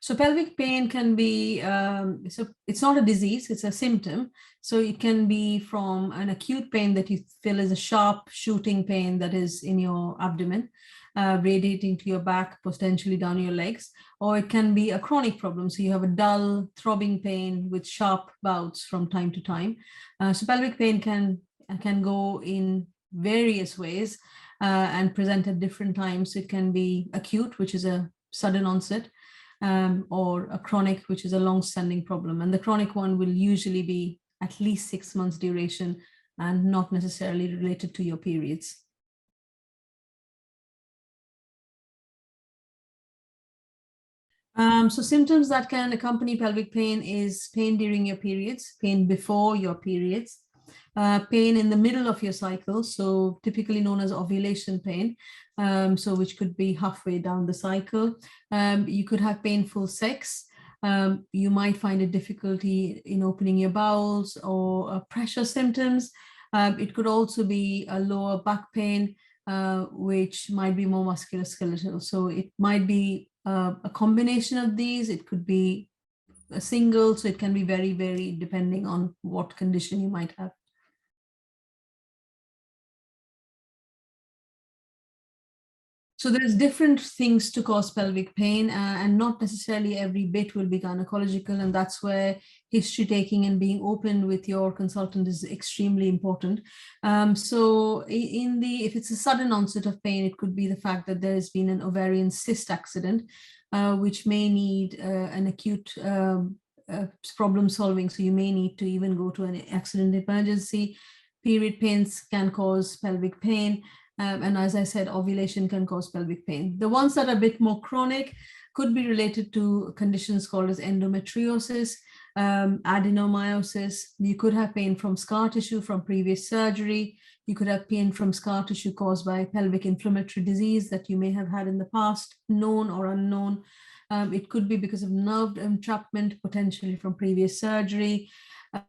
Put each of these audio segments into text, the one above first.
So pelvic pain can be, so it's not a disease, it's a symptom. So it can be from an acute pain that you feel is a sharp shooting pain that is in your abdomen, radiating to your back, potentially down your legs, or it can be a chronic problem. So you have a dull throbbing pain with sharp bouts from time to time. So pelvic pain can go in various ways and present at different times. It can be acute, which is a sudden onset, or a chronic, which is a long-standing problem. And the chronic one will usually be at least 6 months duration and not necessarily related to your periods. So symptoms that can accompany pelvic pain is pain during your periods, pain before your periods, pain in the middle of your cycle, so typically known as ovulation pain, so which could be halfway down the cycle. You could have painful sex. You might find a difficulty in opening your bowels, or pressure symptoms. It could also be a lower back pain, which might be more musculoskeletal. So it might be a combination of these. It could be a single, so it can be very varied depending on what condition you might have. So there's different things to cause pelvic pain, and not necessarily every bit will be gynecological, and that's where history taking and being open with your consultant is extremely important. So if it's a sudden onset of pain, it could be the fact that there has been an ovarian cyst accident, which may need an acute problem solving. So you may need to even go to an accident emergency. Period pains can cause pelvic pain. And as I said, ovulation can cause pelvic pain. The ones that are a bit more chronic could be related to conditions called as endometriosis, adenomyosis. You could have pain from scar tissue from previous surgery. You could have pain from scar tissue caused by pelvic inflammatory disease that you may have had in the past, known or unknown. It could be because of nerve entrapment, potentially from previous surgery.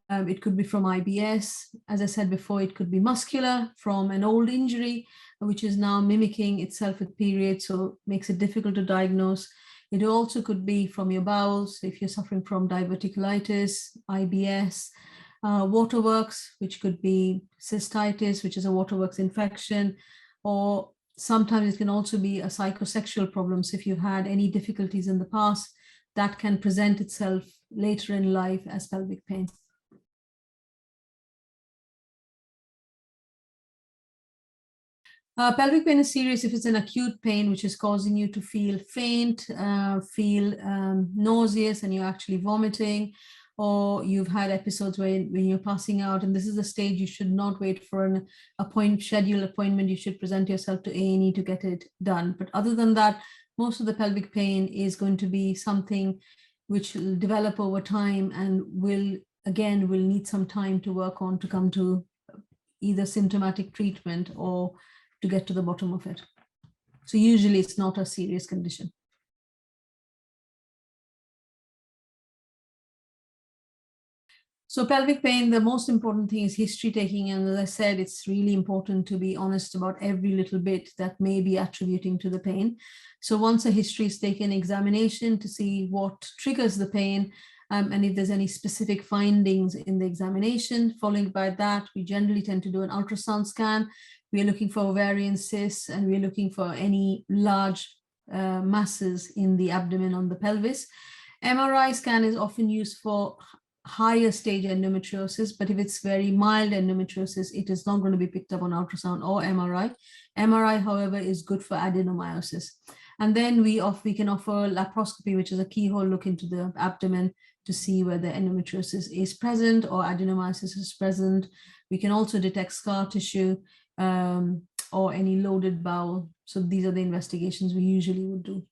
It could be from IBS. As I said before, it could be muscular from an old injury, which is now mimicking itself with periods, so makes it difficult to diagnose. It also could be from your bowels, if you're suffering from diverticulitis, IBS, waterworks, which could be cystitis, which is a waterworks infection, or sometimes it can also be a psychosexual problem. So if you've had any difficulties in the past, that can present itself later in life as pelvic pain. Pelvic pain is serious if it's an acute pain, which is causing you to feel faint, feel nauseous, and you're actually vomiting, or you've had episodes when you're passing out. And this is the stage you should not wait for an scheduled appointment. You should present yourself to A&E to get it done. But other than that, most of the pelvic pain is going to be something which will develop over time and will need some time to work on to come to either symptomatic treatment or to get to the bottom of it. So usually it's not a serious condition. So pelvic pain, the most important thing is history taking. And as I said, it's really important to be honest about every little bit that may be attributing to the pain. So once a history is taken, examination to see what triggers the pain, and if there's any specific findings in the examination. Following by that, we generally tend to do an ultrasound scan. We are looking for ovarian cysts, and we're looking for any large masses in the abdomen on the pelvis. MRI scan is often used for higher stage endometriosis, but if it's very mild endometriosis, it is not going to be picked up on ultrasound or MRI. MRI, however, is good for adenomyosis. And then we can offer laparoscopy, which is a keyhole look into the abdomen to see whether endometriosis is present or adenomyosis is present. We can also detect scar tissue or any loaded bowel. So these are the investigations we usually would do.